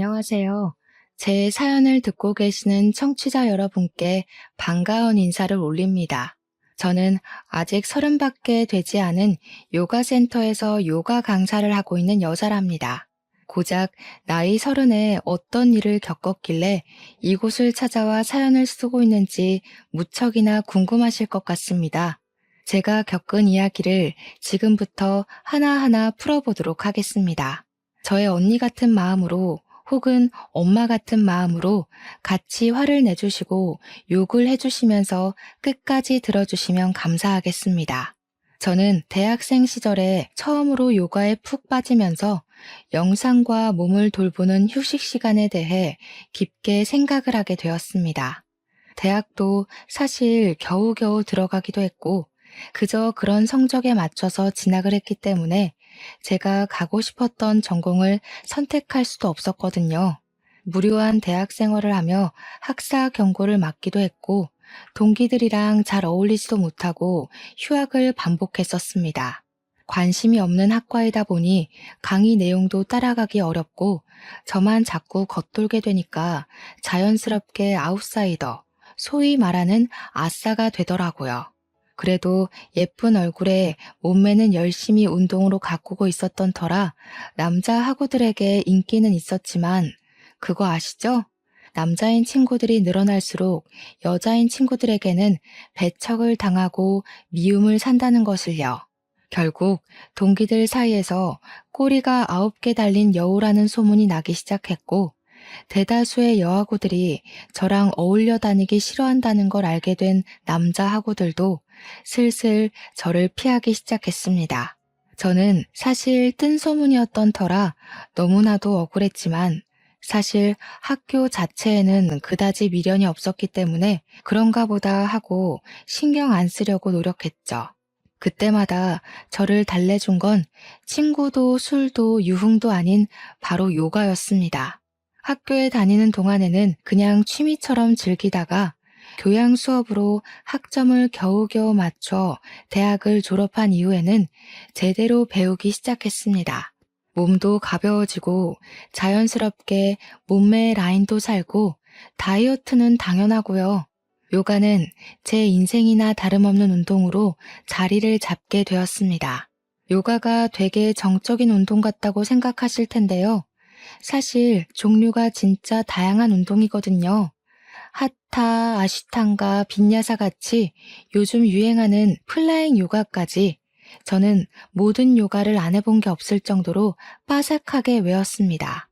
안녕하세요. 제 사연을 듣고 계시는 청취자 여러분께 반가운 인사를 올립니다. 저는 아직 30밖에 되지 않은 요가 센터에서 요가 강사를 하고 있는 여자랍니다. 고작 나이 30에 어떤 일을 겪었길래 이곳을 찾아와 사연을 쓰고 있는지 무척이나 궁금하실 것 같습니다. 제가 겪은 이야기를 지금부터 하나하나 풀어보도록 하겠습니다. 저의 언니 같은 마음으로 혹은 엄마 같은 마음으로 같이 화를 내주시고 욕을 해주시면서 끝까지 들어주시면 감사하겠습니다. 저는 대학생 시절에 처음으로 요가에 푹 빠지면서 영상과 몸을 돌보는 휴식 시간에 대해 깊게 생각을 하게 되었습니다. 대학도 사실 겨우겨우 들어가기도 했고 그저 그런 성적에 맞춰서 진학을 했기 때문에 제가 가고 싶었던 전공을 선택할 수도 없었거든요. 무료한 대학 생활을 하며 학사 경고를 맞기도 했고 동기들이랑 잘 어울리지도 못하고 휴학을 반복했었습니다. 관심이 없는 학과이다 보니 강의 내용도 따라가기 어렵고 저만 자꾸 겉돌게 되니까 자연스럽게 아웃사이더, 소위 말하는 아싸가 되더라고요. 그래도 예쁜 얼굴에 몸매는 열심히 운동으로 가꾸고 있었던 터라 남자 학우들에게 인기는 있었지만 그거 아시죠? 남자인 친구들이 늘어날수록 여자인 친구들에게는 배척을 당하고 미움을 산다는 것을요. 결국 동기들 사이에서 꼬리가 9개 달린 여우라는 소문이 나기 시작했고 대다수의 여학우들이 저랑 어울려 다니기 싫어한다는 걸 알게 된 남자 학우들도 슬슬 저를 피하기 시작했습니다. 저는 사실 뜬 소문이었던 터라 너무나도 억울했지만 사실 학교 자체에는 그다지 미련이 없었기 때문에 그런가 보다 하고 신경 안 쓰려고 노력했죠. 그때마다 저를 달래준 건 친구도 술도 유흥도 아닌 바로 요가였습니다. 학교에 다니는 동안에는 그냥 취미처럼 즐기다가 교양 수업으로 학점을 겨우겨우 맞춰 대학을 졸업한 이후에는 제대로 배우기 시작했습니다. 몸도 가벼워지고 자연스럽게 몸매의 라인도 살고 다이어트는 당연하고요. 요가는 제 인생이나 다름없는 운동으로 자리를 잡게 되었습니다. 요가가 되게 정적인 운동 같다고 생각하실 텐데요. 사실 종류가 진짜 다양한 운동이거든요. 하타, 아시탄가, 빈야사 같이 요즘 유행하는 플라잉 요가까지 저는 모든 요가를 안 해본 게 없을 정도로 빠삭하게 외웠습니다.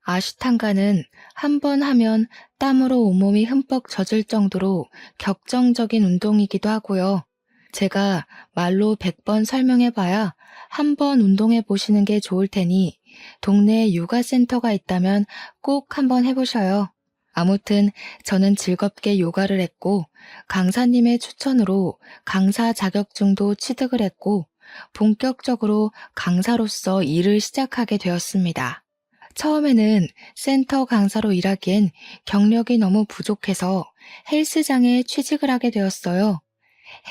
아시탄가는 한 번 하면 땀으로 온몸이 흠뻑 젖을 정도로 격정적인 운동이기도 하고요. 제가 말로 100번 설명해봐야 한 번 운동해 보시는 게 좋을 테니 동네에 요가 센터가 있다면 꼭 한번 해보셔요. 아무튼 저는 즐겁게 요가를 했고 강사님의 추천으로 강사 자격증도 취득을 했고 본격적으로 강사로서 일을 시작하게 되었습니다. 처음에는 센터 강사로 일하기엔 경력이 너무 부족해서 헬스장에 취직을 하게 되었어요.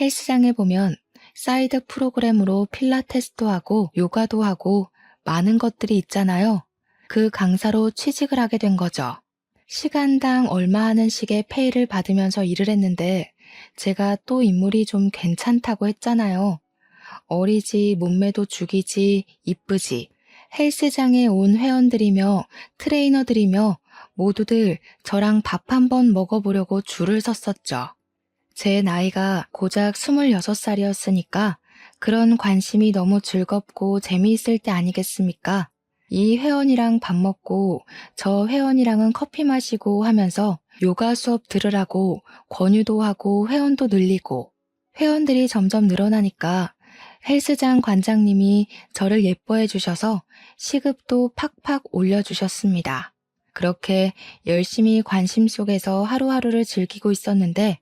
헬스장에 보면 사이드 프로그램으로 필라테스도 하고 요가도 하고 많은 것들이 있잖아요. 그 강사로 취직을 하게 된 거죠. 시간당 얼마 하는 식의 페이를 받으면서 일을 했는데 제가 또 인물이 좀 괜찮다고 했잖아요. 어리지, 몸매도 죽이지, 이쁘지. 헬스장에 온 회원들이며 트레이너들이며 모두들 저랑 밥 한번 먹어보려고 줄을 섰었죠. 제 나이가 고작 26살이었으니까 그런 관심이 너무 즐겁고 재미있을 때 아니겠습니까? 이 회원이랑 밥 먹고 저 회원이랑은 커피 마시고 하면서 요가 수업 들으라고 권유도 하고 회원도 늘리고 회원들이 점점 늘어나니까 헬스장 관장님이 저를 예뻐해 주셔서 시급도 팍팍 올려주셨습니다. 그렇게 열심히 관심 속에서 하루하루를 즐기고 있었는데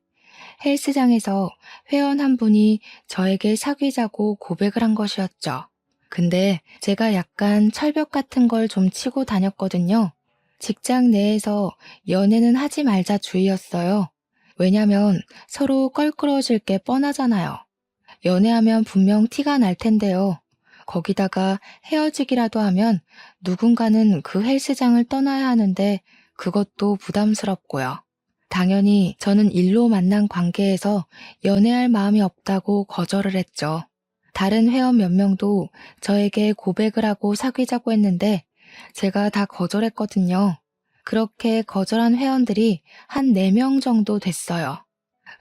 헬스장에서 회원 한 분이 저에게 사귀자고 고백을 한 것이었죠. 근데 제가 약간 철벽 같은 걸 좀 치고 다녔거든요. 직장 내에서 연애는 하지 말자 주의였어요. 왜냐면 서로 껄끄러워질 게 뻔하잖아요. 연애하면 분명 티가 날 텐데요. 거기다가 헤어지기라도 하면 누군가는 그 헬스장을 떠나야 하는데 그것도 부담스럽고요. 당연히 저는 일로 만난 관계에서 연애할 마음이 없다고 거절을 했죠. 다른 회원 몇 명도 저에게 고백을 하고 사귀자고 했는데 제가 다 거절했거든요. 그렇게 거절한 회원들이 한 4명 정도 됐어요.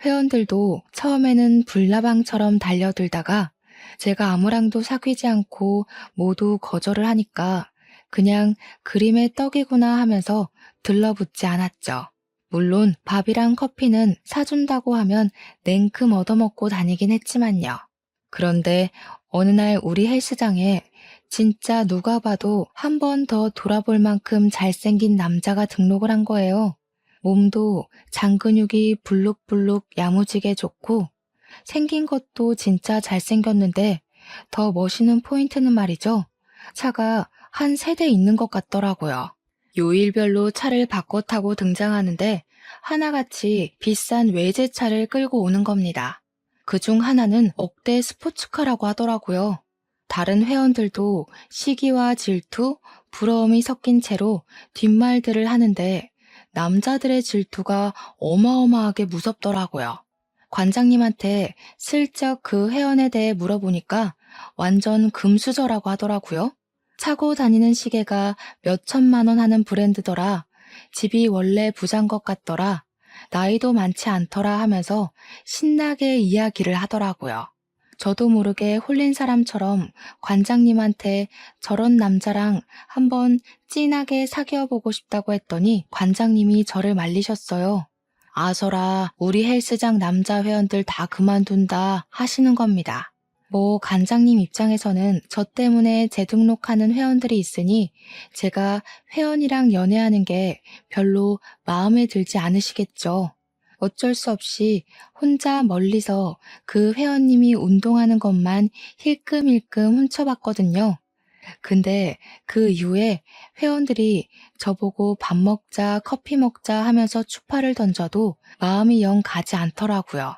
회원들도 처음에는 불나방처럼 달려들다가 제가 아무랑도 사귀지 않고 모두 거절을 하니까 그냥 그림의 떡이구나 하면서 들러붙지 않았죠. 물론 밥이랑 커피는 사준다고 하면 냉큼 얻어먹고 다니긴 했지만요. 그런데 어느 날 우리 헬스장에 진짜 누가 봐도 한 번 더 돌아볼 만큼 잘생긴 남자가 등록을 한 거예요. 몸도 장근육이 불룩불룩 야무지게 좋고 생긴 것도 진짜 잘생겼는데 더 멋있는 포인트는 말이죠. 차가 한 3대 있는 것 같더라고요. 요일별로 차를 바꿔 타고 등장하는데 하나같이 비싼 외제차를 끌고 오는 겁니다. 그중 하나는 억대 스포츠카라고 하더라고요. 다른 회원들도 시기와 질투, 부러움이 섞인 채로 뒷말들을 하는데 남자들의 질투가 어마어마하게 무섭더라고요. 관장님한테 슬쩍 그 회원에 대해 물어보니까 완전 금수저라고 하더라고요. 차고 다니는 시계가 몇 천만 원 하는 브랜드더라. 집이 원래 부자인 것 같더라. 나이도 많지 않더라 하면서 신나게 이야기를 하더라고요. 저도 모르게 홀린 사람처럼 관장님한테 저런 남자랑 한번 진하게 사귀어 보고 싶다고 했더니 관장님이 저를 말리셨어요. 아서라, 우리 헬스장 남자 회원들 다 그만둔다 하시는 겁니다. 뭐 관장님 입장에서는 저 때문에 재등록하는 회원들이 있으니 제가 회원이랑 연애하는 게 별로 마음에 들지 않으시겠죠. 어쩔 수 없이 혼자 멀리서 그 회원님이 운동하는 것만 힐끔힐끔 훔쳐봤거든요. 근데 그 이후에 회원들이 저보고 밥 먹자, 커피 먹자 하면서 추파를 던져도 마음이 영 가지 않더라고요.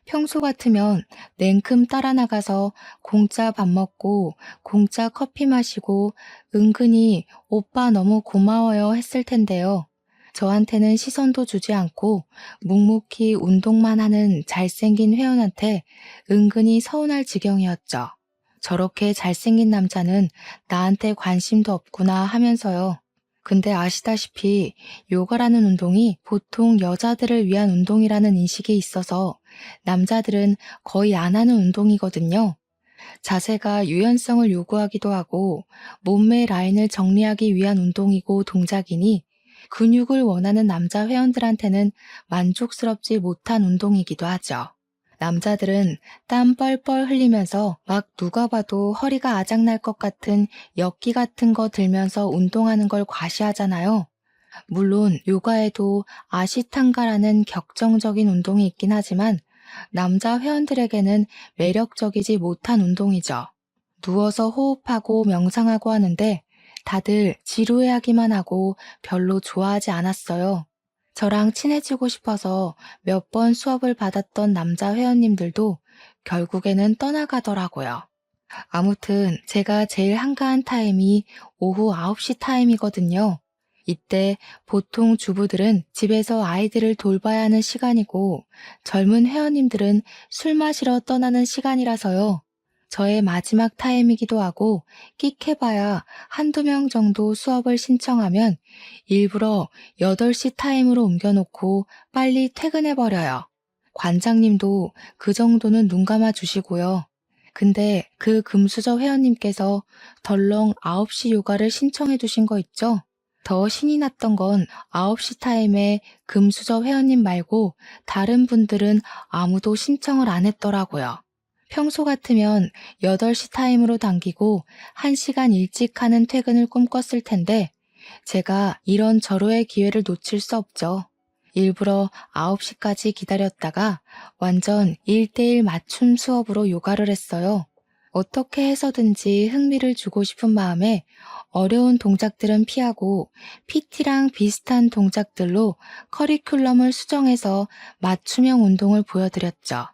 평소 같으면 냉큼 따라 나가서 공짜 밥 먹고 공짜 커피 마시고 은근히 오빠 너무 고마워요 했을 텐데요. 저한테는 시선도 주지 않고 묵묵히 운동만 하는 잘생긴 회원한테 은근히 서운할 지경이었죠. 저렇게 잘생긴 남자는 나한테 관심도 없구나 하면서요. 근데 아시다시피 요가라는 운동이 보통 여자들을 위한 운동이라는 인식이 있어서 남자들은 거의 안 하는 운동이거든요. 자세가 유연성을 요구하기도 하고 몸매 라인을 정리하기 위한 운동이고 동작이니 근육을 원하는 남자 회원들한테는 만족스럽지 못한 운동이기도 하죠. 남자들은 땀 뻘뻘 흘리면서 막 누가 봐도 허리가 아작날 것 같은 역기 같은 거 들면서 운동하는 걸 과시하잖아요. 물론 요가에도 아시탄가라는 격정적인 운동이 있긴 하지만 남자 회원들에게는 매력적이지 못한 운동이죠. 누워서 호흡하고 명상하고 하는데 다들 지루해하기만 하고 별로 좋아하지 않았어요. 저랑 친해지고 싶어서 몇 번 수업을 받았던 남자 회원님들도 결국에는 떠나가더라고요. 아무튼 제가 제일 한가한 타임이 오후 9시 타임이거든요. 이때 보통 주부들은 집에서 아이들을 돌봐야 하는 시간이고 젊은 회원님들은 술 마시러 떠나는 시간이라서요. 저의 마지막 타임이기도 하고 끽해봐야 한두 명 정도 수업을 신청하면 일부러 8시 타임으로 옮겨놓고 빨리 퇴근해버려요. 관장님도 그 정도는 눈 감아 주시고요. 근데 그 금수저 회원님께서 덜렁 9시 요가를 신청해 두신 거 있죠? 더 신이 났던 건 9시 타임에 금수저 회원님 말고 다른 분들은 아무도 신청을 안 했더라고요. 평소 같으면 8시 타임으로 당기고 1시간 일찍 하는 퇴근을 꿈꿨을 텐데 제가 이런 절호의 기회를 놓칠 수 없죠. 일부러 9시까지 기다렸다가 완전 1대1 맞춤 수업으로 요가를 했어요. 어떻게 해서든지 흥미를 주고 싶은 마음에 어려운 동작들은 피하고 PT랑 비슷한 동작들로 커리큘럼을 수정해서 맞춤형 운동을 보여드렸죠.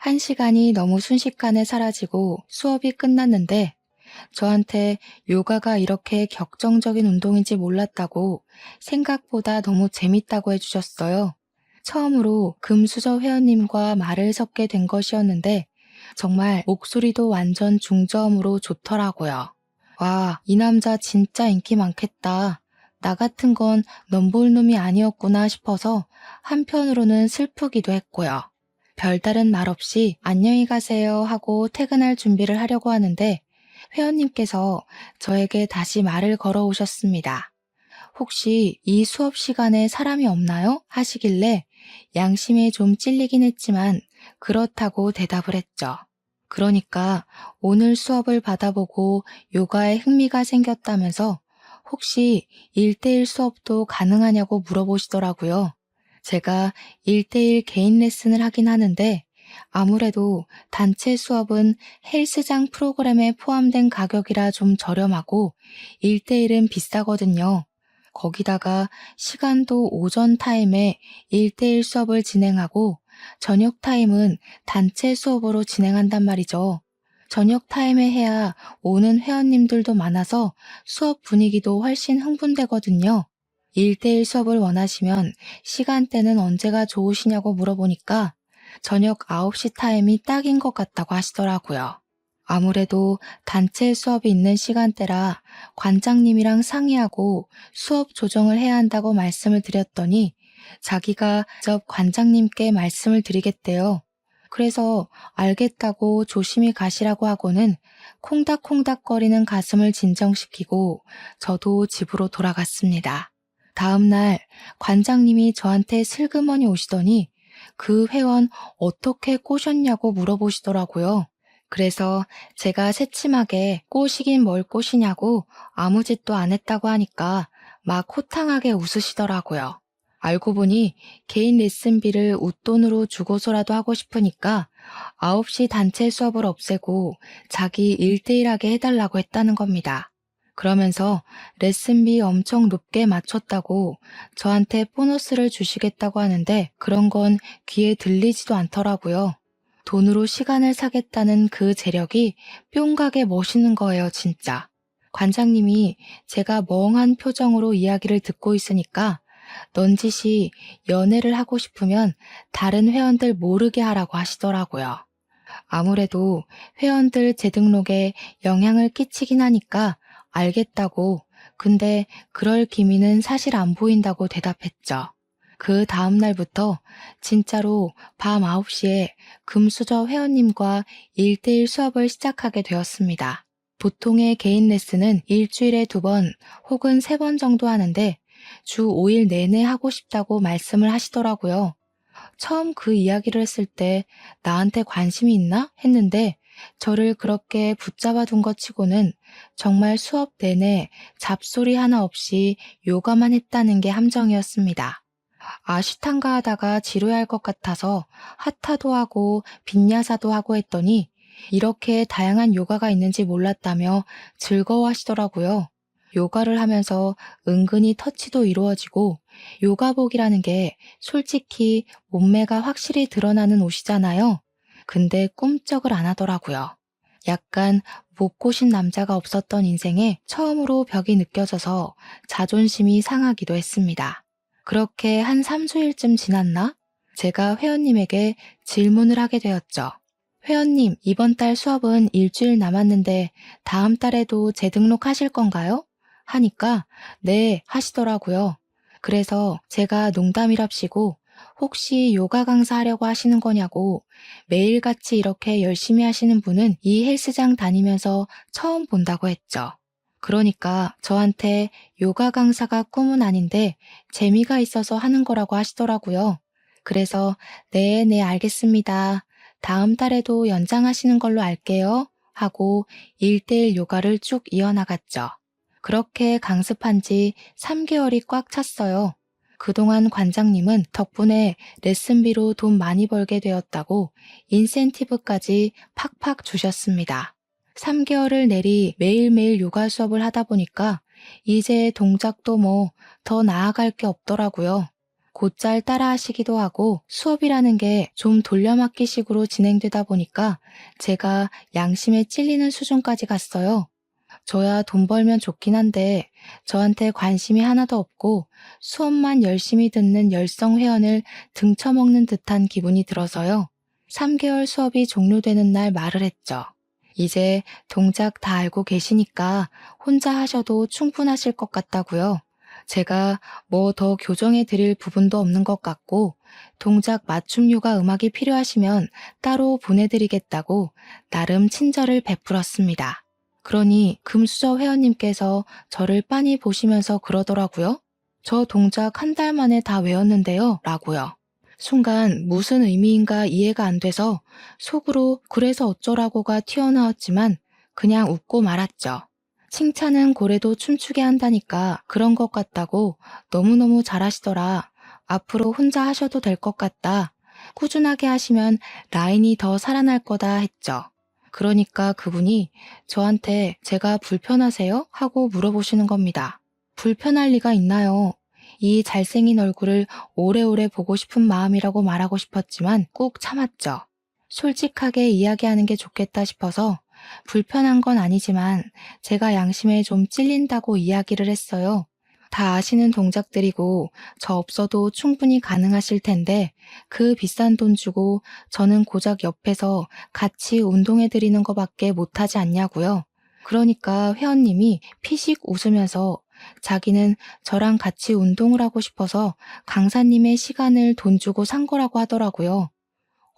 1시간이 너무 순식간에 사라지고 수업이 끝났는데 저한테 요가가 이렇게 격정적인 운동인지 몰랐다고 생각보다 너무 재밌다고 해주셨어요. 처음으로 금수저 회원님과 말을 섞게 된 것이었는데 정말 목소리도 완전 중저음으로 좋더라고요. 와, 이 남자 진짜 인기 많겠다. 나 같은 건 넘볼 놈이 아니었구나 싶어서 한편으로는 슬프기도 했고요. 별다른 말 없이 안녕히 가세요 하고 퇴근할 준비를 하려고 하는데 회원님께서 저에게 다시 말을 걸어 오셨습니다. 혹시 이 수업 시간에 사람이 없나요? 하시길래 양심에 좀 찔리긴 했지만 그렇다고 대답을 했죠. 그러니까 오늘 수업을 받아보고 요가에 흥미가 생겼다면서 혹시 1대1 수업도 가능하냐고 물어보시더라고요. 제가 1대1 개인 레슨을 하긴 하는데 아무래도 단체 수업은 헬스장 프로그램에 포함된 가격이라 좀 저렴하고 1대1은 비싸거든요. 거기다가 시간도 오전 타임에 1대1 수업을 진행하고 저녁 타임은 단체 수업으로 진행한단 말이죠. 저녁 타임에 해야 오는 회원님들도 많아서 수업 분위기도 훨씬 흥분되거든요. 1대1 수업을 원하시면 시간대는 언제가 좋으시냐고 물어보니까 저녁 9시 타임이 딱인 것 같다고 하시더라고요. 아무래도 단체 수업이 있는 시간대라 관장님이랑 상의하고 수업 조정을 해야 한다고 말씀을 드렸더니 자기가 직접 관장님께 말씀을 드리겠대요. 그래서 알겠다고 조심히 가시라고 하고는 콩닥콩닥거리는 가슴을 진정시키고 저도 집으로 돌아갔습니다. 다음 날 관장님이 저한테 슬그머니 오시더니 그 회원 어떻게 꼬셨냐고 물어보시더라고요. 그래서 제가 새침하게 꼬시긴 뭘 꼬시냐고 아무 짓도 안 했다고 하니까 막 호탕하게 웃으시더라고요. 알고 보니 개인 레슨비를 웃돈으로 주고서라도 하고 싶으니까 9시 단체 수업을 없애고 자기 1대1 하게 해달라고 했다는 겁니다. 그러면서 레슨비 엄청 높게 맞췄다고 저한테 보너스를 주시겠다고 하는데 그런 건 귀에 들리지도 않더라고요. 돈으로 시간을 사겠다는 그 재력이 뿅가게 멋있는 거예요, 진짜. 관장님이 제가 멍한 표정으로 이야기를 듣고 있으니까 넌지시 연애를 하고 싶으면 다른 회원들 모르게 하라고 하시더라고요. 아무래도 회원들 재등록에 영향을 끼치긴 하니까 알겠다고, 근데 그럴 기미는 사실 안 보인다고 대답했죠. 그 다음 날부터 진짜로 밤 9시에 금수저 회원님과 1대1 수업을 시작하게 되었습니다. 보통의 개인 레슨은 일주일에 2번 혹은 3번 정도 하는데 주 5일 내내 하고 싶다고 말씀을 하시더라고요. 처음 그 이야기를 했을 때 나한테 관심이 있나? 했는데 저를 그렇게 붙잡아 둔 것 치고는 정말 수업 내내 잡소리 하나 없이 요가만 했다는 게 함정이었습니다. 아시탄가 하다가 지루할 것 같아서 하타도 하고 빈야사도 하고 했더니 이렇게 다양한 요가가 있는지 몰랐다며 즐거워하시더라고요. 요가를 하면서 은근히 터치도 이루어지고 요가복이라는 게 솔직히 몸매가 확실히 드러나는 옷이잖아요. 근데 꿈쩍을 안 하더라고요. 약간 못 꼬신 남자가 없었던 인생에 처음으로 벽이 느껴져서 자존심이 상하기도 했습니다. 그렇게 한 3주일쯤 지났나? 제가 회원님에게 질문을 하게 되었죠. 회원님, 이번 달 수업은 일주일 남았는데 다음 달에도 재등록하실 건가요? 하니까 네 하시더라고요. 그래서 제가 농담이랍시고 혹시 요가 강사 하려고 하시는 거냐고 매일같이 이렇게 열심히 하시는 분은 이 헬스장 다니면서 처음 본다고 했죠. 그러니까 저한테 요가 강사가 꿈은 아닌데 재미가 있어서 하는 거라고 하시더라고요. 그래서 네, 네, 알겠습니다. 다음 달에도 연장하시는 걸로 알게요. 하고 1대1 요가를 쭉 이어나갔죠. 그렇게 강습한 지 3개월이 꽉 찼어요. 그동안 관장님은 덕분에 레슨비로 돈 많이 벌게 되었다고 인센티브까지 팍팍 주셨습니다. 3개월을 내리 매일매일 요가 수업을 하다 보니까 이제 동작도 뭐 더 나아갈 게 없더라고요. 곧잘 따라 하시기도 하고 수업이라는 게 좀 돌려막기식으로 진행되다 보니까 제가 양심에 찔리는 수준까지 갔어요. 저야 돈 벌면 좋긴 한데 저한테 관심이 하나도 없고 수업만 열심히 듣는 열성 회원을 등쳐먹는 듯한 기분이 들어서요. 3개월 수업이 종료되는 날 말을 했죠. 이제 동작 다 알고 계시니까 혼자 하셔도 충분하실 것 같다고요. 제가 뭐 더 교정해 드릴 부분도 없는 것 같고 동작 맞춤 요가 음악이 필요하시면 따로 보내드리겠다고 나름 친절을 베풀었습니다. 그러니 금수저 회원님께서 저를 빤히 보시면서 그러더라고요. 저 동작 한 달 만에 다 외웠는데요. 라고요. 순간 무슨 의미인가 이해가 안 돼서 속으로 그래서 어쩌라고가 튀어나왔지만 그냥 웃고 말았죠. 칭찬은 고래도 춤추게 한다니까 그런 것 같다고 너무너무 잘하시더라. 앞으로 혼자 하셔도 될 것 같다. 꾸준하게 하시면 라인이 더 살아날 거다 했죠. 그러니까 그분이 저한테 제가 불편하세요? 하고 물어보시는 겁니다. 불편할 리가 있나요? 이 잘생긴 얼굴을 오래오래 보고 싶은 마음이라고 말하고 싶었지만 꾹 참았죠. 솔직하게 이야기하는 게 좋겠다 싶어서 불편한 건 아니지만 제가 양심에 좀 찔린다고 이야기를 했어요. 다 아시는 동작들이고 저 없어도 충분히 가능하실 텐데 그 비싼 돈 주고 저는 고작 옆에서 같이 운동해 드리는 거밖에 못하지 않냐고요. 그러니까 회원님이 피식 웃으면서 자기는 저랑 같이 운동을 하고 싶어서 강사님의 시간을 돈 주고 산 거라고 하더라고요.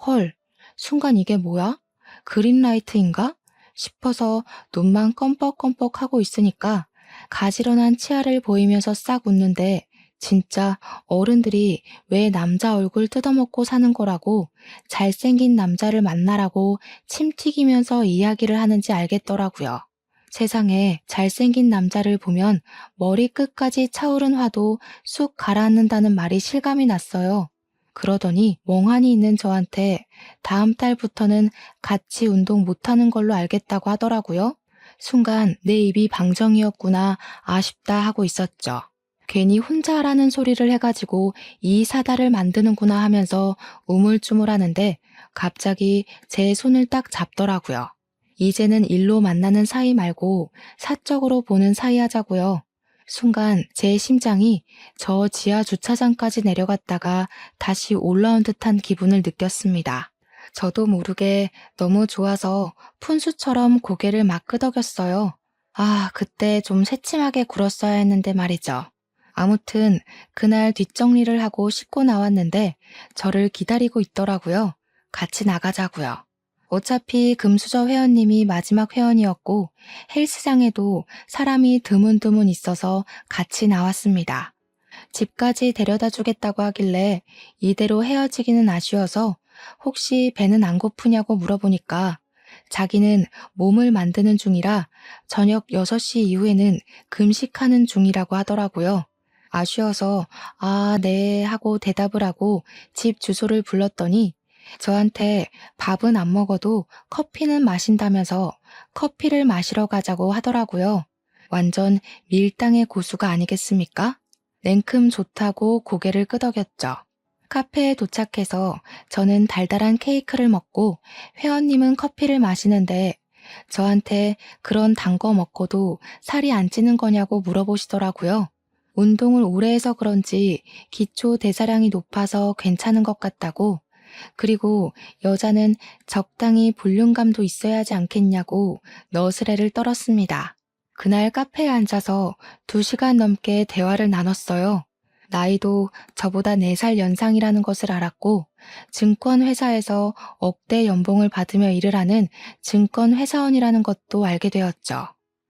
헐, 순간 이게 뭐야? 그린라이트인가? 싶어서 눈만 껌뻑껌뻑 하고 있으니까 가지런한 치아를 보이면서 싹 웃는데 진짜 어른들이 왜 남자 얼굴 뜯어먹고 사는 거라고 잘생긴 남자를 만나라고 침 튀기면서 이야기를 하는지 알겠더라고요. 세상에 잘생긴 남자를 보면 머리 끝까지 차오른 화도 쑥 가라앉는다는 말이 실감이 났어요. 그러더니 멍하니 있는 저한테 다음 달부터는 같이 운동 못하는 걸로 알겠다고 하더라고요. 순간 내 입이 방정이었구나 아쉽다 하고 있었죠. 괜히 혼자 하라는 소리를 해가지고 이 사달을 만드는구나 하면서 우물쭈물하는데 갑자기 제 손을 딱 잡더라고요. 이제는 일로 만나는 사이 말고 사적으로 보는 사이 하자고요. 순간 제 심장이 저 지하 주차장까지 내려갔다가 다시 올라온 듯한 기분을 느꼈습니다. 저도 모르게 너무 좋아서 푼수처럼 고개를 막 끄덕였어요. 아, 그때 좀 새침하게 굴었어야 했는데 말이죠. 아무튼 그날 뒷정리를 하고 씻고 나왔는데 저를 기다리고 있더라고요. 같이 나가자고요. 어차피 금수저 회원님이 마지막 회원이었고 헬스장에도 사람이 드문드문 있어서 같이 나왔습니다. 집까지 데려다 주겠다고 하길래 이대로 헤어지기는 아쉬워서 혹시 배는 안 고프냐고 물어보니까 자기는 몸을 만드는 중이라 저녁 6시 이후에는 금식하는 중이라고 하더라고요. 아쉬워서 아, 네 하고 대답을 하고 집 주소를 불렀더니 저한테 밥은 안 먹어도 커피는 마신다면서 커피를 마시러 가자고 하더라고요. 완전 밀당의 고수가 아니겠습니까? 냉큼 좋다고 고개를 끄덕였죠. 카페에 도착해서 저는 달달한 케이크를 먹고 회원님은 커피를 마시는데 저한테 그런 단 거 먹고도 살이 안 찌는 거냐고 물어보시더라고요. 운동을 오래 해서 그런지 기초 대사량이 높아서 괜찮은 것 같다고 그리고 여자는 적당히 볼륨감도 있어야 하지 않겠냐고 너스레를 떨었습니다. 그날 카페에 앉아서 2시간 넘게 대화를 나눴어요. 나이도 저보다 4살 연상이라는 것을 알았고 증권회사에서 억대 연봉을 받으며 일을 하는 증권회사원이라는 것도 알게 되었죠.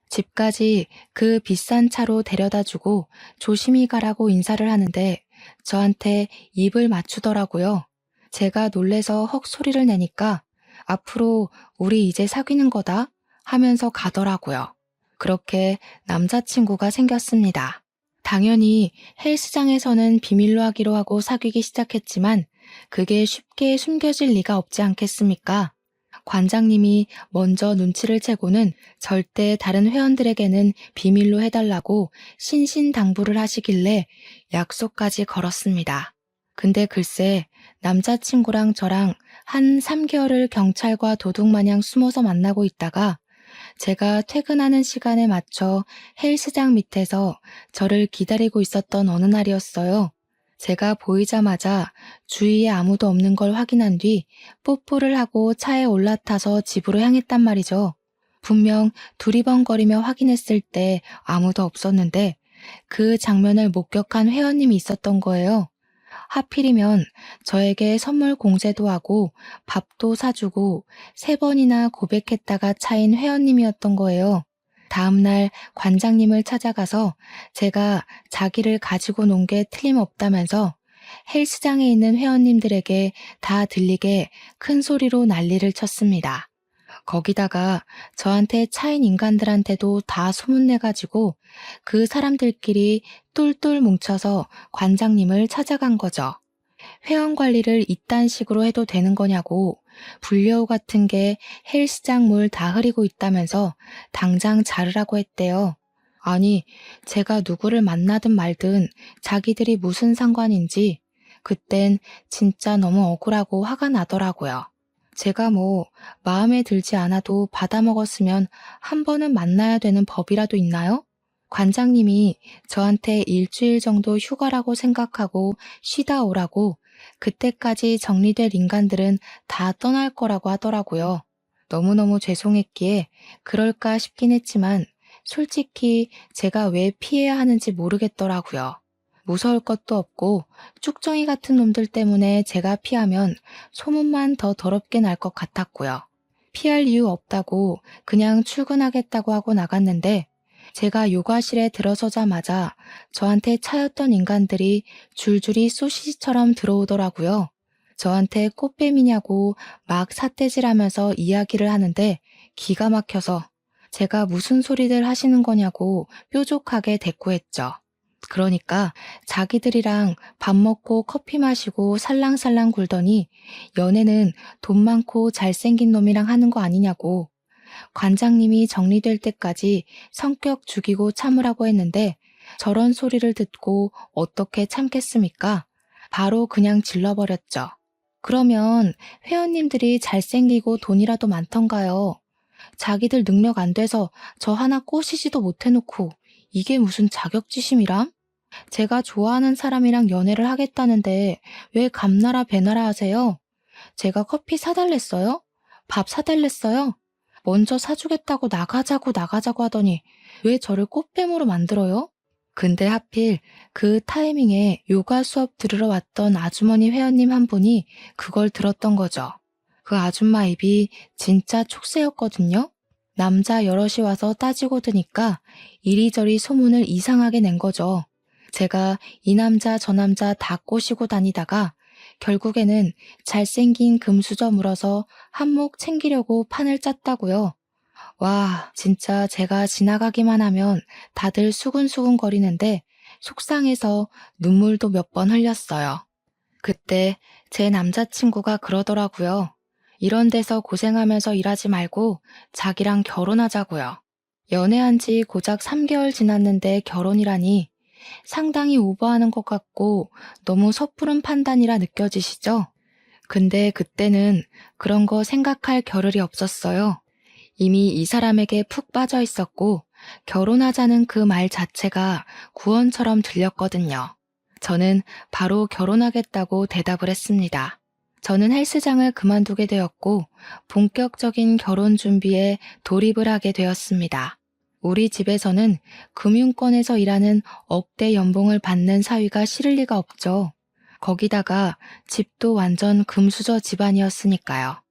집까지 그 비싼 차로 데려다주고 조심히 가라고 인사를 하는데 저한테 입을 맞추더라고요. 제가 놀래서 헉 소리를 내니까 앞으로 우리 이제 사귀는 거다 하면서 가더라고요. 그렇게 남자친구가 생겼습니다. 당연히 헬스장에서는 비밀로 하기로 하고 사귀기 시작했지만 그게 쉽게 숨겨질 리가 없지 않겠습니까? 관장님이 먼저 눈치를 채고는 절대 다른 회원들에게는 비밀로 해달라고 신신당부를 하시길래 약속까지 걸었습니다. 근데 글쎄 남자친구랑 저랑 한 3개월을 경찰과 도둑마냥 숨어서 만나고 있다가 제가 퇴근하는 시간에 맞춰 헬스장 밑에서 저를 기다리고 있었던 어느 날이었어요. 제가 보이자마자 주위에 아무도 없는 걸 확인한 뒤 뽀뽀를 하고 차에 올라타서 집으로 향했단 말이죠. 분명 두리번거리며 확인했을 때 아무도 없었는데 그 장면을 목격한 회원님이 있었던 거예요. 하필이면 저에게 선물 공제도 하고 밥도 사주고 3번이나 고백했다가 차인 회원님이었던 거예요. 다음날 관장님을 찾아가서 제가 자기를 가지고 논 게 틀림없다면서 헬스장에 있는 회원님들에게 다 들리게 큰 소리로 난리를 쳤습니다. 거기다가 저한테 차인 인간들한테도 다 소문내가지고 그 사람들끼리 똘똘 뭉쳐서 관장님을 찾아간 거죠. 회원 관리를 이딴 식으로 해도 되는 거냐고, 불려우 같은 게 헬스장 물 다 흐리고 있다면서 당장 자르라고 했대요. 아니, 제가 누구를 만나든 말든 자기들이 무슨 상관인지 그땐 진짜 너무 억울하고 화가 나더라고요. 제가 뭐 마음에 들지 않아도 받아먹었으면 한 번은 만나야 되는 법이라도 있나요? 관장님이 저한테 일주일 정도 휴가라고 생각하고 쉬다 오라고, 그때까지 정리될 인간들은 다 떠날 거라고 하더라고요. 너무너무 죄송했기에 그럴까 싶긴 했지만 솔직히 제가 왜 피해야 하는지 모르겠더라고요. 무서울 것도 없고 쭉정이 같은 놈들 때문에 제가 피하면 소문만 더 더럽게 날 것 같았고요. 피할 이유 없다고 그냥 출근하겠다고 하고 나갔는데 제가 요가실에 들어서자마자 저한테 차였던 인간들이 줄줄이 소시지처럼 들어오더라고요. 저한테 꽃뱀이냐고 막 삿대질하면서 이야기를 하는데 기가 막혀서 제가 무슨 소리들 하시는 거냐고 뾰족하게 대꾸했죠. 그러니까 자기들이랑 밥 먹고 커피 마시고 살랑살랑 굴더니 연애는 돈 많고 잘생긴 놈이랑 하는 거 아니냐고, 관장님이 정리될 때까지 성격 죽이고 참으라고 했는데 저런 소리를 듣고 어떻게 참겠습니까? 바로 그냥 질러버렸죠. 그러면 회원님들이 잘생기고 돈이라도 많던가요? 자기들 능력 안 돼서 저 하나 꼬시지도 못해놓고 이게 무슨 자격지심이람? 제가 좋아하는 사람이랑 연애를 하겠다는데 왜 감나라 배나라 하세요? 제가 커피 사달랬어요? 밥 사달랬어요? 먼저 사주겠다고 나가자고 하더니 왜 저를 꽃뱀으로 만들어요? 근데 하필 그 타이밍에 요가 수업 들으러 왔던 아주머니 회원님 한 분이 그걸 들었던 거죠. 그 아줌마 입이 진짜 촉새였거든요. 남자 여럿이 와서 따지고 드니까 이리저리 소문을 이상하게 낸 거죠. 제가 이 남자 저 남자 다 꼬시고 다니다가 결국에는 잘생긴 금수저 물어서 한몫 챙기려고 판을 짰다고요. 와, 진짜 제가 지나가기만 하면 다들 수근수근 거리는데 속상해서 눈물도 몇 번 흘렸어요. 그때 제 남자친구가 그러더라고요. 이런 데서 고생하면서 일하지 말고 자기랑 결혼하자고요. 연애한 지 고작 3개월 지났는데 결혼이라니 상당히 오버하는 것 같고 너무 섣부른 판단이라 느껴지시죠? 근데 그때는 그런 거 생각할 겨를이 없었어요. 이미 이 사람에게 푹 빠져 있었고 결혼하자는 그 말 자체가 구원처럼 들렸거든요. 저는 바로 결혼하겠다고 대답을 했습니다. 저는 헬스장을 그만두게 되었고 본격적인 결혼 준비에 돌입을 하게 되었습니다. 우리 집에서는 금융권에서 일하는 억대 연봉을 받는 사위가 싫을 리가 없죠. 거기다가 집도 완전 금수저 집안이었으니까요.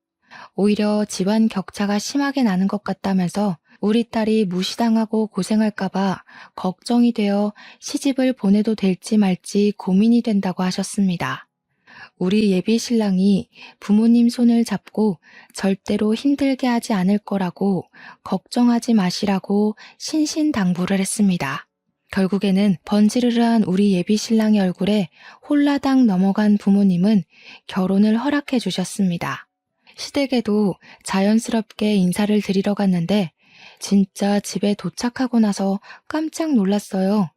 오히려 집안 격차가 심하게 나는 것 같다면서 우리 딸이 무시당하고 고생할까봐 걱정이 되어 시집을 보내도 될지 말지 고민이 된다고 하셨습니다. 우리 예비 신랑이 부모님 손을 잡고 절대로 힘들게 하지 않을 거라고 걱정하지 마시라고 신신당부를 했습니다. 결국에는 번지르르한 우리 예비 신랑의 얼굴에 홀라당 넘어간 부모님은 결혼을 허락해 주셨습니다. 시댁에도 자연스럽게 인사를 드리러 갔는데 진짜 집에 도착하고 나서 깜짝 놀랐어요.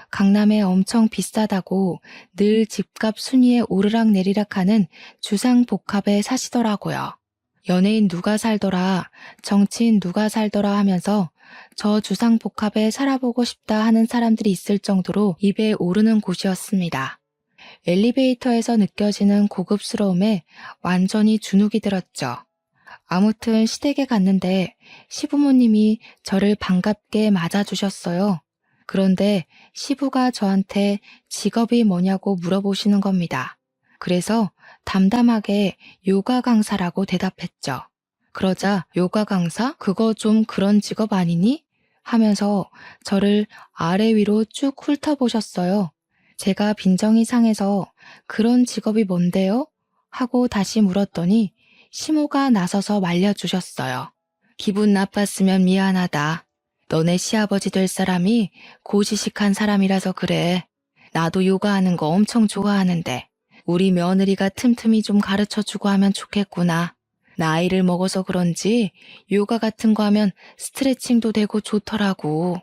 강남에 엄청 비싸다고 늘 집값 순위에 오르락내리락하는 주상복합에 사시더라고요. 연예인 누가 살더라, 정치인 누가 살더라 하면서 저 주상복합에 살아보고 싶다 하는 사람들이 있을 정도로 입에 오르는 곳이었습니다. 엘리베이터에서 느껴지는 고급스러움에 완전히 주눅이 들었죠. 아무튼 시댁에 갔는데 시부모님이 저를 반갑게 맞아주셨어요. 그런데 시부가 저한테 직업이 뭐냐고 물어보시는 겁니다. 그래서 담담하게 요가 강사라고 대답했죠. 그러자 요가 강사? 그거 좀 그런 직업 아니니? 하면서 저를 아래 위로 쭉 훑어보셨어요. 제가 빈정이 상해서 그런 직업이 뭔데요? 하고 다시 물었더니 시모가 나서서 말려주셨어요. 기분 나빴으면 미안하다. 너네 시아버지 될 사람이 고지식한 사람이라서 그래. 나도 요가하는 거 엄청 좋아하는데 우리 며느리가 틈틈이 좀 가르쳐주고 하면 좋겠구나. 나이를 먹어서 그런지 요가 같은 거 하면 스트레칭도 되고 좋더라고.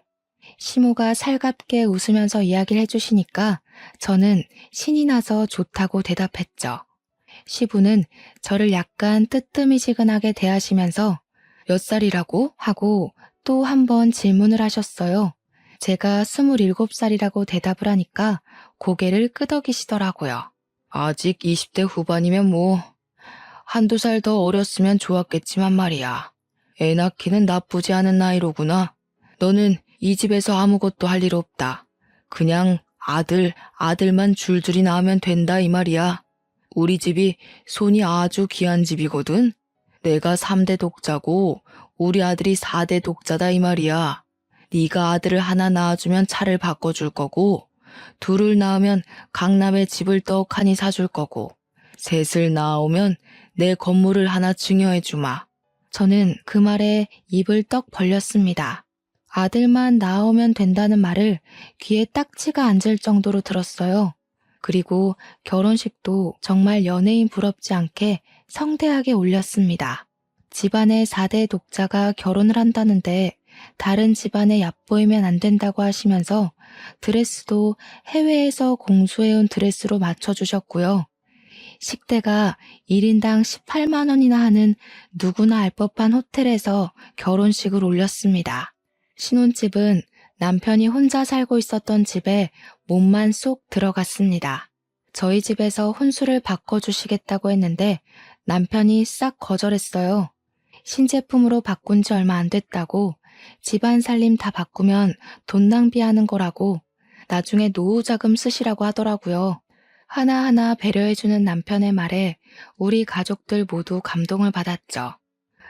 시모가 살갑게 웃으면서 이야기를 해주시니까 저는 신이 나서 좋다고 대답했죠. 시부는 저를 약간 뜨뜨미지근하게 대하시면서 몇 살이라고? 하고 또 한 번 질문을 하셨어요. 제가 27살이라고 대답을 하니까 고개를 끄덕이시더라고요. 아직 20대 후반이면 뭐 한두 살 더 어렸으면 좋았겠지만 말이야. 애 낳기는 나쁘지 않은 나이로구나. 너는 이 집에서 아무것도 할 일 없다. 그냥 아들만 줄줄이 낳으면 된다 이 말이야. 우리 집이 손이 아주 귀한 집이거든. 내가 3대 독자고 우리 아들이 4대 독자다 이 말이야. 네가 아들을 하나 낳아주면 차를 바꿔줄 거고 둘을 낳으면 강남에 집을 떡하니 사줄 거고 셋을 낳아오면 내 건물을 하나 증여해주마. 저는 그 말에 입을 떡 벌렸습니다. 아들만 낳아오면 된다는 말을 귀에 딱지가 앉을 정도로 들었어요. 그리고 결혼식도 정말 연예인 부럽지 않게 성대하게 올렸습니다. 집안의 4대 독자가 결혼을 한다는데 다른 집안에 얕보이면 안 된다고 하시면서 드레스도 해외에서 공수해온 드레스로 맞춰주셨고요. 식대가 1인당 18만 원이나 하는 누구나 알 법한 호텔에서 결혼식을 올렸습니다. 신혼집은 남편이 혼자 살고 있었던 집에 몸만 쏙 들어갔습니다. 저희 집에서 혼수를 바꿔주시겠다고 했는데 남편이 싹 거절했어요. 신제품으로 바꾼 지 얼마 안 됐다고 집안 살림 다 바꾸면 돈 낭비하는 거라고 나중에 노후 자금 쓰시라고 하더라고요. 하나하나 배려해주는 남편의 말에 우리 가족들 모두 감동을 받았죠.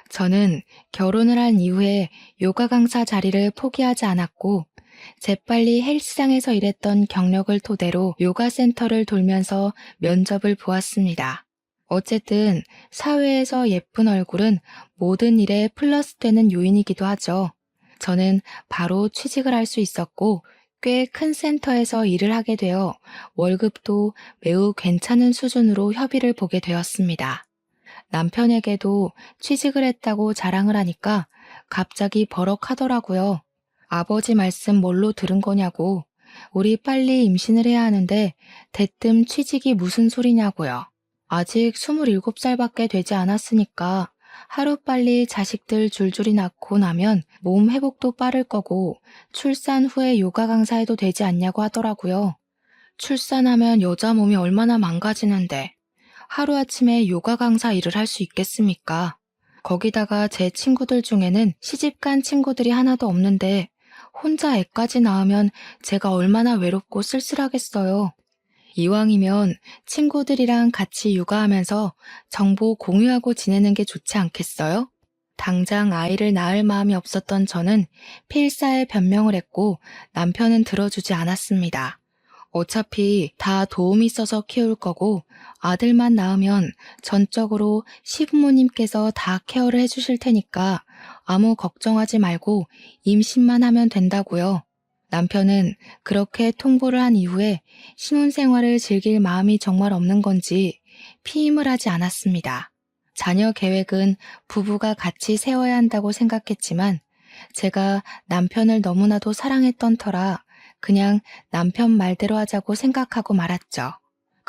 저는 결혼을 한 이후에 요가 강사 자리를 포기하지 않았고 재빨리 헬스장에서 일했던 경력을 토대로 요가 센터를 돌면서 면접을 보았습니다. 어쨌든 사회에서 예쁜 얼굴은 모든 일에 플러스 되는 요인이기도 하죠. 저는 바로 취직을 할 수 있었고 꽤 큰 센터에서 일을 하게 되어 월급도 매우 괜찮은 수준으로 협의를 보게 되었습니다. 남편에게도 취직을 했다고 자랑을 하니까 갑자기 버럭하더라고요. 아버지 말씀 뭘로 들은 거냐고. 우리 빨리 임신을 해야 하는데 대뜸 취직이 무슨 소리냐고요. 아직 27살밖에 되지 않았으니까 하루빨리 자식들 줄줄이 낳고 나면 몸 회복도 빠를 거고 출산 후에 요가 강사해도 되지 않냐고 하더라고요. 출산하면 여자 몸이 얼마나 망가지는데 하루아침에 요가 강사 일을 할 수 있겠습니까? 거기다가 제 친구들 중에는 시집간 친구들이 하나도 없는데 혼자 애까지 낳으면 제가 얼마나 외롭고 쓸쓸하겠어요. 이왕이면 친구들이랑 같이 육아하면서 정보 공유하고 지내는 게 좋지 않겠어요? 당장 아이를 낳을 마음이 없었던 저는 필사에 변명을 했고 남편은 들어주지 않았습니다. 어차피 다 도움이 있어서 키울 거고 아들만 낳으면 전적으로 시부모님께서 다 케어를 해주실 테니까 아무 걱정하지 말고 임신만 하면 된다고요. 남편은 그렇게 통보를 한 이후에 신혼생활을 즐길 마음이 정말 없는 건지 피임을 하지 않았습니다. 자녀 계획은 부부가 같이 세워야 한다고 생각했지만 제가 남편을 너무나도 사랑했던 터라 그냥 남편 말대로 하자고 생각하고 말았죠.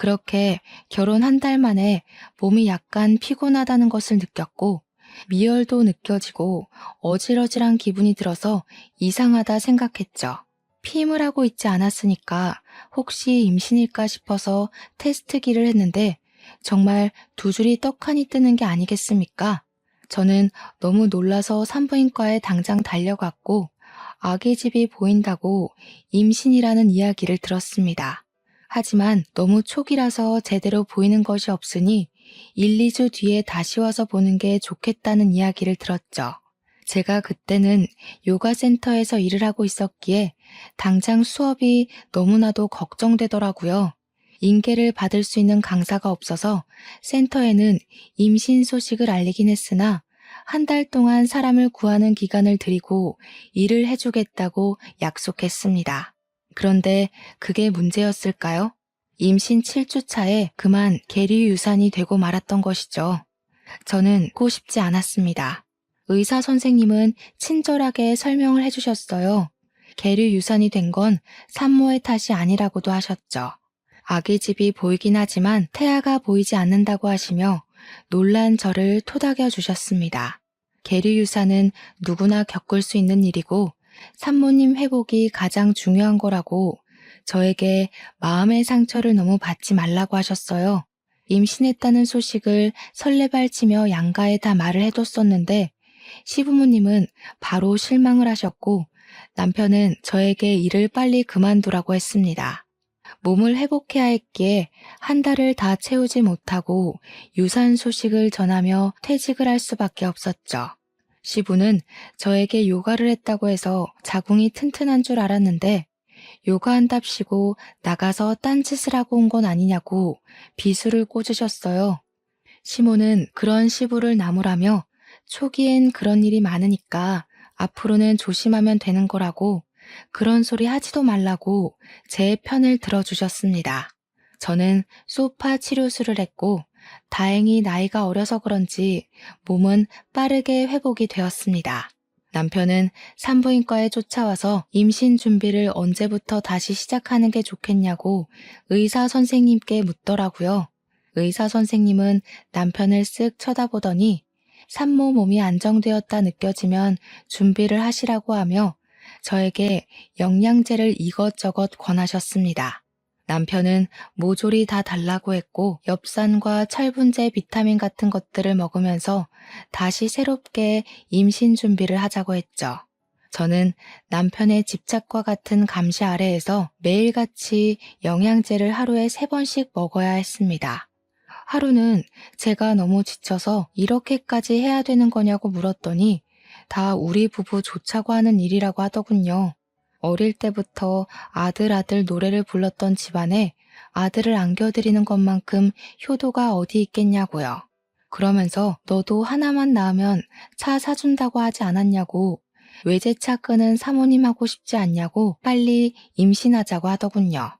그렇게 결혼 한 달 만에 몸이 약간 피곤하다는 것을 느꼈고 미열도 느껴지고 어질어질한 기분이 들어서 이상하다 생각했죠. 피임을 하고 있지 않았으니까 혹시 임신일까 싶어서 테스트기를 했는데 정말 두 줄이 떡하니 뜨는 게 아니겠습니까? 저는 너무 놀라서 산부인과에 당장 달려갔고 아기 집이 보인다고 임신이라는 이야기를 들었습니다. 하지만 너무 초기라서 제대로 보이는 것이 없으니 1, 2주 뒤에 다시 와서 보는 게 좋겠다는 이야기를 들었죠. 제가 그때는 요가센터에서 일을 하고 있었기에 당장 수업이 너무나도 걱정되더라고요. 인계를 받을 수 있는 강사가 없어서 센터에는 임신 소식을 알리긴 했으나 한 달 동안 사람을 구하는 기간을 드리고 일을 해주겠다고 약속했습니다. 그런데 그게 문제였을까요? 임신 7주 차에 그만 계류 유산이 되고 말았던 것이죠. 저는 고 싶지 않았습니다. 의사 선생님은 친절하게 설명을 해주셨어요. 계류 유산이 된 건 산모의 탓이 아니라고도 하셨죠. 아기 집이 보이긴 하지만 태아가 보이지 않는다고 하시며 놀란 저를 토닥여 주셨습니다. 계류 유산은 누구나 겪을 수 있는 일이고 산모님 회복이 가장 중요한 거라고 저에게 마음의 상처를 너무 받지 말라고 하셨어요. 임신했다는 소식을 설레발치며 양가에 다 말을 해뒀었는데 시부모님은 바로 실망을 하셨고 남편은 저에게 일을 빨리 그만두라고 했습니다. 몸을 회복해야 했기에 한 달을 다 채우지 못하고 유산 소식을 전하며 퇴직을 할 수밖에 없었죠. 시부는 저에게 요가를 했다고 해서 자궁이 튼튼한 줄 알았는데 요가한답시고 나가서 딴짓을 하고 온 건 아니냐고 비수를 꽂으셨어요. 시모는 그런 시부를 나무라며 초기엔 그런 일이 많으니까 앞으로는 조심하면 되는 거라고 그런 소리 하지도 말라고 제 편을 들어주셨습니다. 저는 소파 치료술을 했고 다행히 나이가 어려서 그런지 몸은 빠르게 회복이 되었습니다. 남편은 산부인과에 쫓아와서 임신 준비를 언제부터 다시 시작하는 게 좋겠냐고 의사 선생님께 묻더라고요. 의사 선생님은 남편을 쓱 쳐다보더니 산모 몸이 안정되었다 느껴지면 준비를 하시라고 하며 저에게 영양제를 이것저것 권하셨습니다. 남편은 모조리 다 달라고 했고 엽산과 철분제 비타민 같은 것들을 먹으면서 다시 새롭게 임신 준비를 하자고 했죠. 저는 남편의 집착과 같은 감시 아래에서 매일같이 영양제를 하루에 3번씩 먹어야 했습니다. 하루는 제가 너무 지쳐서 이렇게까지 해야 되는 거냐고 물었더니 다 우리 부부 좋자고 하는 일이라고 하더군요. 어릴 때부터 아들 노래를 불렀던 집안에 아들을 안겨드리는 것만큼 효도가 어디 있겠냐고요. 그러면서 너도 하나만 낳으면 차 사준다고 하지 않았냐고 외제차 끄는 사모님 하고 싶지 않냐고 빨리 임신하자고 하더군요.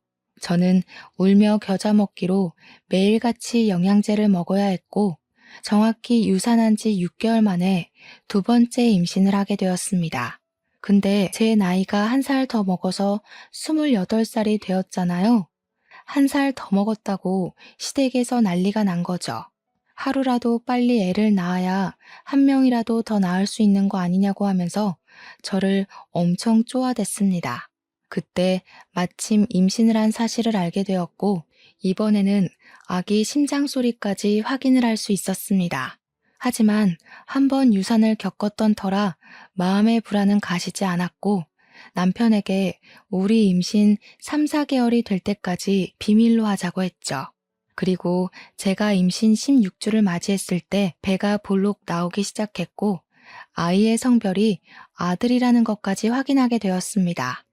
저는 울며 겨자 먹기로 매일같이 영양제를 먹어야 했고 정확히 유산한 지 6개월 만에 2번째 임신을 하게 되었습니다. 근데 제 나이가 1살 더 먹어서 28살이 되었잖아요. 1살 더 먹었다고 시댁에서 난리가 난 거죠. 하루라도 빨리 애를 낳아야 한 명이라도 더 낳을 수 있는 거 아니냐고 하면서 저를 엄청 쪼아댔습니다. 그때 마침 임신을 한 사실을 알게 되었고 이번에는 아기 심장 소리까지 확인을 할 수 있었습니다. 하지만 한 번 유산을 겪었던 터라 마음의 불안은 가시지 않았고 남편에게 우리 임신 3, 4개월이 될 때까지 비밀로 하자고 했죠. 그리고 제가 임신 16주를 맞이했을 때 배가 볼록 나오기 시작했고 아이의 성별이 아들이라는 것까지 확인하게 되었습니다.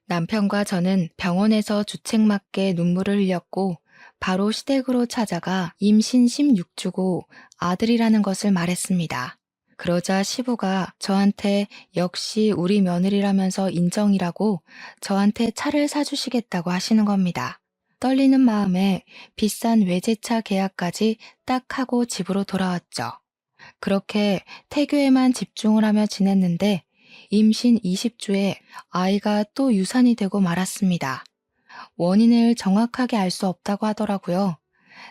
남편과 저는 병원에서 주책맞게 눈물을 흘렸고 바로 시댁으로 찾아가 임신 16주고 아들이라는 것을 말했습니다. 그러자 시부가 저한테 역시 우리 며느리라면서 인정이라고 저한테 차를 사주시겠다고 하시는 겁니다. 떨리는 마음에 비싼 외제차 계약까지 딱 하고 집으로 돌아왔죠. 그렇게 태교에만 집중을 하며 지냈는데 임신 20주에 아이가 또 유산이 되고 말았습니다. 원인을 정확하게 알 수 없다고 하더라고요.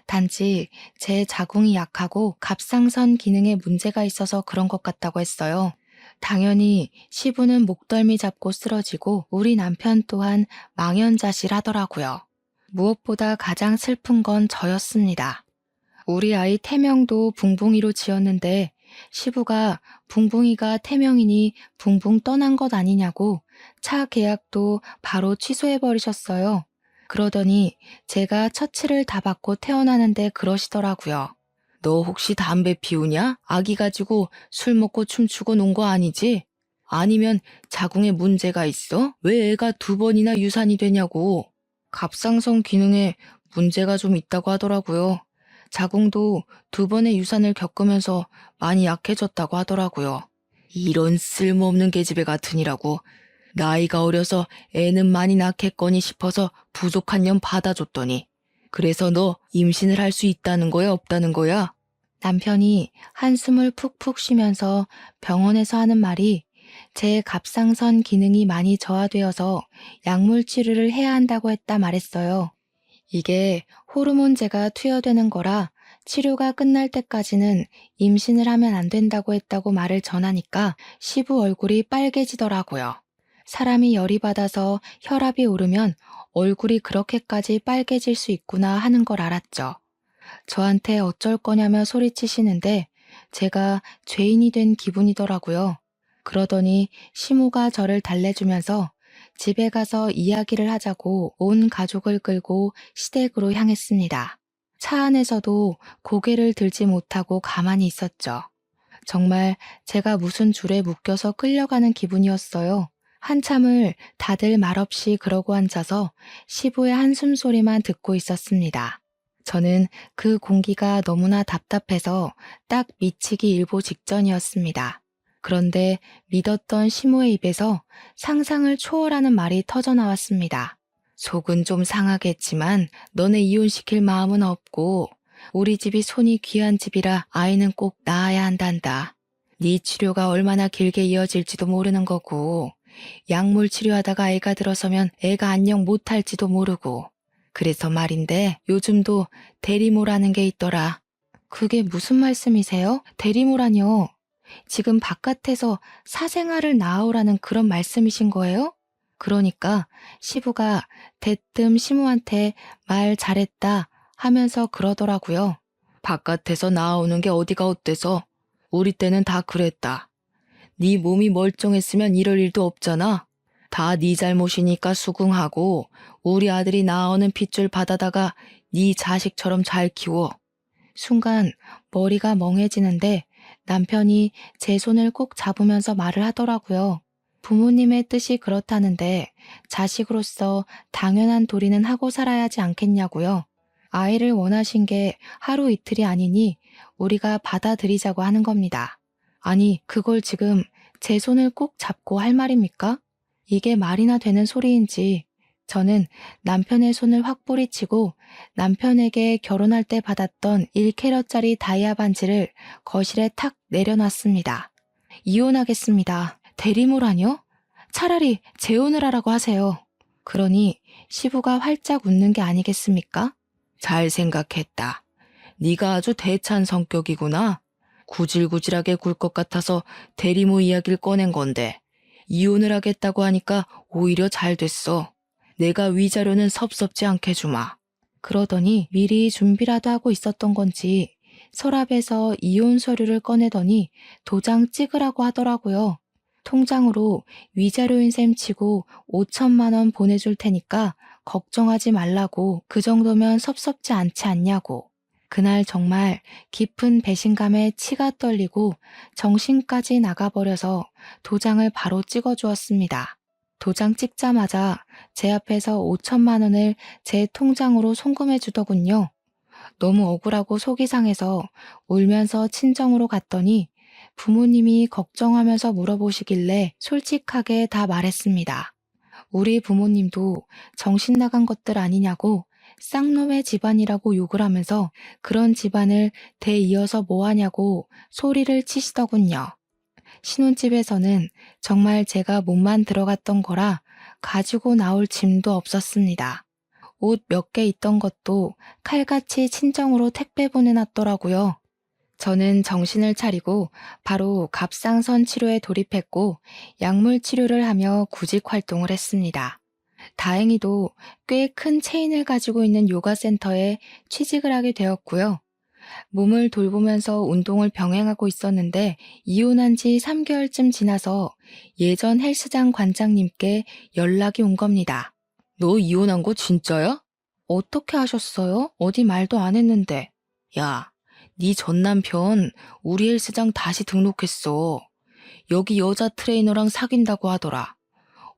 단지 제 자궁이 약하고 갑상선 기능에 문제가 있어서 그런 것 같다고 했어요. 당연히 시부는 목덜미 잡고 쓰러지고 우리 남편 또한 망연자실하더라고요. 무엇보다 가장 슬픈 건 저였습니다. 우리 아이 태명도 붕붕이로 지었는데 시부가 붕붕이가 태명이니 붕붕 떠난 것 아니냐고 차 계약도 바로 취소해버리셨어요. 그러더니 제가 처치를 다 받고 태어나는데 그러시더라고요. 너 혹시 담배 피우냐? 아기 가지고 술 먹고 춤추고 논 거 아니지? 아니면 자궁에 문제가 있어? 왜 애가 2번이나 유산이 되냐고. 갑상선 기능에 문제가 좀 있다고 하더라고요. 자궁도 2번의 유산을 겪으면서 많이 약해졌다고 하더라고요. 이런 쓸모없는 계집애 같으니라고. 나이가 어려서 애는 많이 낳겠거니 싶어서 부족한 년 받아줬더니. 그래서 너 임신을 할 수 있다는 거야, 없다는 거야? 남편이 한숨을 푹푹 쉬면서 병원에서 하는 말이 제 갑상선 기능이 많이 저하되어서 약물 치료를 해야 한다고 했다 말했어요. 이게 호르몬제가 투여되는 거라 치료가 끝날 때까지는 임신을 하면 안 된다고 했다고 말을 전하니까 시부 얼굴이 빨개지더라고요. 사람이 열이 받아서 혈압이 오르면 얼굴이 그렇게까지 빨개질 수 있구나 하는 걸 알았죠. 저한테 어쩔 거냐며 소리치시는데 제가 죄인이 된 기분이더라고요. 그러더니 시모가 저를 달래주면서 집에 가서 이야기를 하자고 온 가족을 끌고 시댁으로 향했습니다. 차 안에서도 고개를 들지 못하고 가만히 있었죠. 정말 제가 무슨 줄에 묶여서 끌려가는 기분이었어요. 한참을 다들 말없이 그러고 앉아서 시부의 한숨 소리만 듣고 있었습니다. 저는 그 공기가 너무나 답답해서 딱 미치기 일보 직전이었습니다. 그런데 믿었던 시모의 입에서 상상을 초월하는 말이 터져나왔습니다. 속은 좀 상하겠지만 너네 이혼시킬 마음은 없고 우리 집이 손이 귀한 집이라 아이는 꼭 낳아야 한단다. 네 치료가 얼마나 길게 이어질지도 모르는 거고 약물 치료하다가 애가 들어서면 애가 안녕 못할지도 모르고 그래서 말인데 요즘도 대리모라는 게 있더라. 그게 무슨 말씀이세요? 대리모라뇨? 지금 바깥에서 사생아를 낳아오라는 그런 말씀이신 거예요? 그러니까 시부가 대뜸 시모한테 말 잘했다 하면서 그러더라고요. 바깥에서 나오는 게 어디가 어때서? 우리 때는 다 그랬다. 네 몸이 멀쩡했으면 이럴 일도 없잖아. 다 네 잘못이니까 수긍하고 우리 아들이 낳아오는 핏줄 받아다가 네 자식처럼 잘 키워. 순간 머리가 멍해지는데 남편이 제 손을 꼭 잡으면서 말을 하더라고요. 부모님의 뜻이 그렇다는데 자식으로서 당연한 도리는 하고 살아야지 않겠냐고요. 아이를 원하신 게 하루 이틀이 아니니 우리가 받아들이자고 하는 겁니다. 아니, 그걸 지금 제 손을 꼭 잡고 할 말입니까? 이게 말이나 되는 소리인지 저는 남편의 손을 확 뿌리치고 남편에게 결혼할 때 받았던 1캐럿짜리 다이아 반지를 거실에 탁 내려놨습니다. 이혼하겠습니다. 대리모라뇨? 차라리 재혼을 하라고 하세요. 그러니 시부가 활짝 웃는 게 아니겠습니까? 잘 생각했다. 네가 아주 대찬 성격이구나. 구질구질하게 굴 것 같아서 대리모 이야기를 꺼낸 건데 이혼을 하겠다고 하니까 오히려 잘 됐어. 내가 위자료는 섭섭지 않게 주마. 그러더니 미리 준비라도 하고 있었던 건지 서랍에서 이혼 서류를 꺼내더니 도장 찍으라고 하더라고요. 통장으로 위자료인 셈 치고 5천만 원 보내줄 테니까 걱정하지 말라고 그 정도면 섭섭지 않지 않냐고. 그날 정말 깊은 배신감에 치가 떨리고 정신까지 나가버려서 도장을 바로 찍어주었습니다. 도장 찍자마자 제 앞에서 5천만 원을 제 통장으로 송금해 주더군요. 너무 억울하고 속이 상해서 울면서 친정으로 갔더니 부모님이 걱정하면서 물어보시길래 솔직하게 다 말했습니다. 우리 부모님도 정신 나간 것들 아니냐고 쌍놈의 집안이라고 욕을 하면서 그런 집안을 대이어서 뭐하냐고 소리를 치시더군요. 신혼집에서는 정말 제가 몸만 들어갔던 거라 가지고 나올 짐도 없었습니다. 옷 몇 개 있던 것도 칼같이 친정으로 택배 보내놨더라고요. 저는 정신을 차리고 바로 갑상선 치료에 돌입했고 약물 치료를 하며 구직 활동을 했습니다. 다행히도 꽤 큰 체인을 가지고 있는 요가 센터에 취직을 하게 되었고요. 몸을 돌보면서 운동을 병행하고 있었는데 이혼한 지 3개월쯤 지나서 예전 헬스장 관장님께 연락이 온 겁니다. 너 이혼한 거 진짜야? 어떻게 하셨어요? 어디 말도 안 했는데. 야, 네 전 남편 우리 헬스장 다시 등록했어. 여기 여자 트레이너랑 사귄다고 하더라.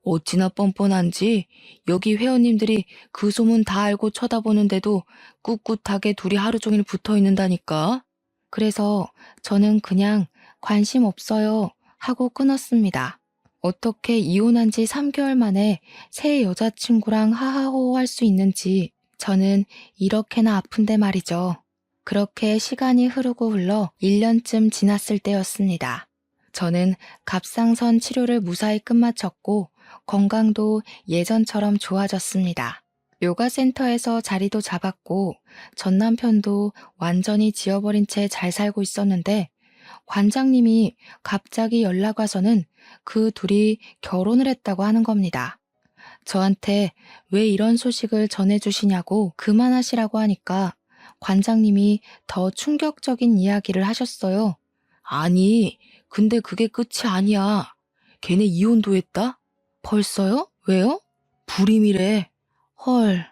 어찌나 뻔뻔한지 여기 회원님들이 그 소문 다 알고 쳐다보는데도 꿋꿋하게 둘이 하루 종일 붙어 있는다니까. 그래서 저는 그냥 관심 없어요 하고 끊었습니다. 어떻게 이혼한 지 3개월 만에 새 여자친구랑 하하호호 할 수 있는지 저는 이렇게나 아픈데 말이죠. 그렇게 시간이 흐르고 흘러 1년쯤 지났을 때였습니다. 저는 갑상선 치료를 무사히 끝마쳤고 건강도 예전처럼 좋아졌습니다. 요가 센터에서 자리도 잡았고 전 남편도 완전히 지워버린 채 잘 살고 있었는데 관장님이 갑자기 연락 와서는 그 둘이 결혼을 했다고 하는 겁니다. 저한테 왜 이런 소식을 전해주시냐고 그만하시라고 하니까 관장님이 더 충격적인 이야기를 하셨어요. 아니, 근데 그게 끝이 아니야. 걔네 이혼도 했다? 벌써요? 왜요? 불임이래. 헐,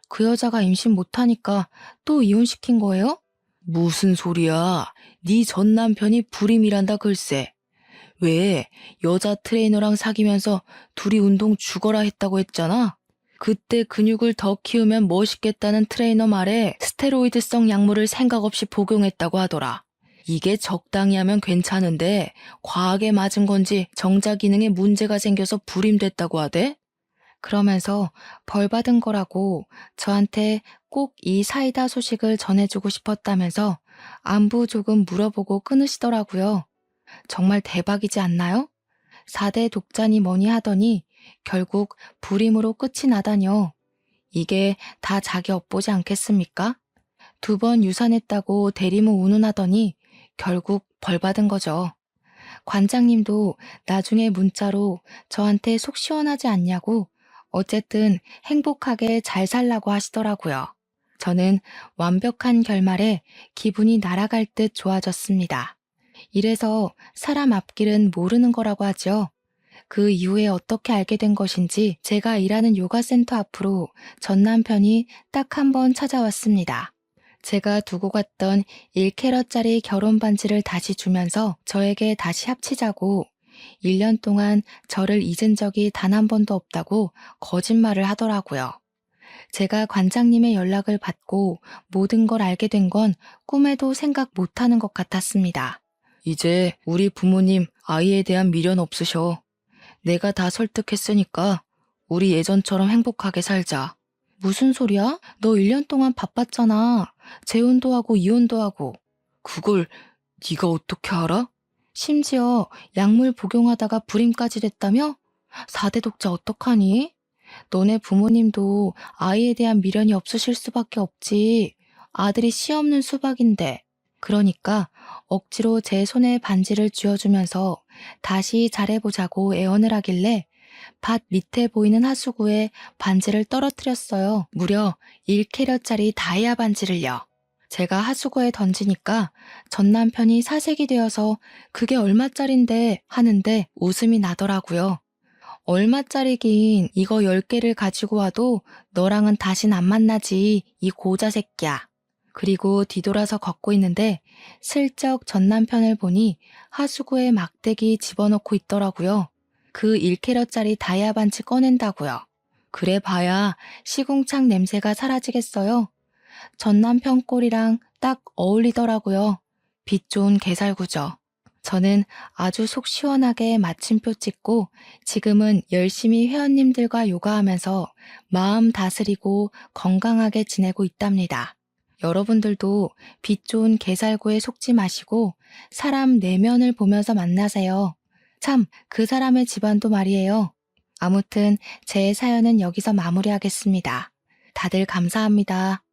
그 여자가 임신 못하니까 또 이혼시킨 거예요? 무슨 소리야. 네 전 남편이 불임이란다 글쎄. 왜 여자 트레이너랑 사귀면서 둘이 운동 죽어라 했다고 했잖아? 그때 근육을 더 키우면 멋있겠다는 트레이너 말에 스테로이드성 약물을 생각 없이 복용했다고 하더라. 이게 적당히 하면 괜찮은데 과하게 맞은 건지 정자 기능에 문제가 생겨서 불임됐다고 하대? 그러면서 벌 받은 거라고 저한테 꼭 이 사이다 소식을 전해주고 싶었다면서 안부 조금 물어보고 끊으시더라고요. 정말 대박이지 않나요? 4대 독자니 뭐니 하더니 결국 불임으로 끝이 나다뇨. 이게 다 자기 업보지 않겠습니까? 2번 유산했다고 대리모 운운하더니 결국 벌 받은 거죠. 관장님도 나중에 문자로 저한테 속 시원하지 않냐고 어쨌든 행복하게 잘 살라고 하시더라고요. 저는 완벽한 결말에 기분이 날아갈 듯 좋아졌습니다. 이래서 사람 앞길은 모르는 거라고 하죠. 그 이후에 어떻게 알게 된 것인지 제가 일하는 요가 센터 앞으로 전 남편이 딱 한 번 찾아왔습니다. 제가 두고 갔던 1캐럿짜리 결혼 반지를 다시 주면서 저에게 다시 합치자고 1년 동안 저를 잊은 적이 단 한 번도 없다고 거짓말을 하더라고요. 제가 관장님의 연락을 받고 모든 걸 알게 된 건 꿈에도 생각 못하는 것 같았습니다. 이제 우리 부모님 아이에 대한 미련 없으셔. 내가 다 설득했으니까 우리 예전처럼 행복하게 살자. 무슨 소리야? 너 1년 동안 바빴잖아. 재혼도 하고 이혼도 하고. 그걸 네가 어떻게 알아? 심지어 약물 복용하다가 불임까지 됐다며? 4대 독자 어떡하니? 너네 부모님도 아이에 대한 미련이 없으실 수밖에 없지. 아들이 씨 없는 수박인데. 그러니까 억지로 제 손에 반지를 쥐어주면서 다시 잘해보자고 애원을 하길래 밭 밑에 보이는 하수구에 반지를 떨어뜨렸어요. 무려 1캐럿짜리 다이아 반지를요. 제가 하수구에 던지니까 전 남편이 사색이 되어서 그게 얼마짜린데 하는데 웃음이 나더라고요. 얼마짜리긴 이거 10개를 가지고 와도 너랑은 다신 안 만나지 이 고자 새끼야. 그리고 뒤돌아서 걷고 있는데 슬쩍 전 남편을 보니 하수구에 막대기 집어넣고 있더라고요. 그 1캐럿짜리 다이아 반지 꺼낸다고요. 그래 봐야 시궁창 냄새가 사라지겠어요. 전 남편 꼴이랑 딱 어울리더라고요. 빛 좋은 개살구죠. 저는 아주 속 시원하게 마침표 찍고 지금은 열심히 회원님들과 요가하면서 마음 다스리고 건강하게 지내고 있답니다. 여러분들도 빛 좋은 개살구에 속지 마시고 사람 내면을 보면서 만나세요. 참, 그 사람의 집안도 말이에요. 아무튼 제 사연은 여기서 마무리하겠습니다. 다들 감사합니다.